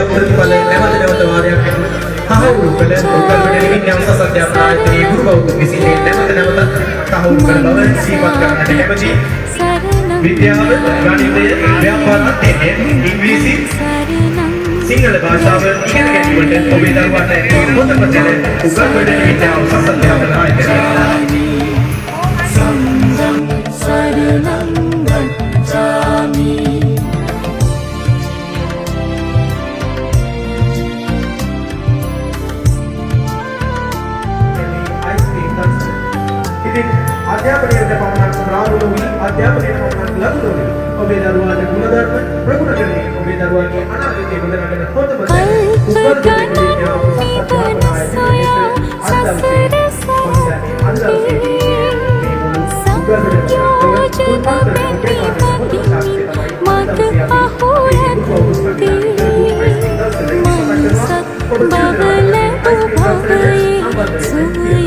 प्रतिඵල නැවත නැවත වාරයක් තහවුරු කළ උගල්වැඩ නිමිති අවසස් අධ්‍යාපන ආයතනයේ ගුරු බෞද්ධ විසින් නැවත නැවත තහවුරු කළ බව සිහිපත් කරන්නට කැමැති. විද්‍යාව, ගණිතය, ව්‍යාපාර අධ්‍යයනය, ඉංග්‍රීසි, සිංහල භාෂාව ඉගෙන ගැනීමට ඔබේ දරුවාට හොඳම තැන උගල්වැඩ නිමිති අවසස් අධ්‍යාපන ආයතනය. අධ්‍යාපනයේ පමණක් ප්‍රායෝගික වී අධ්‍යාපනයේ පමණක් ලබනු වේ. ඔබේ දරුවාට ගුණධර්ම ප්‍රගුණ කරන්නේ ඔබේ දරුවාගේ අනාගතයේ හොඳනගෙන හොඳම Bye.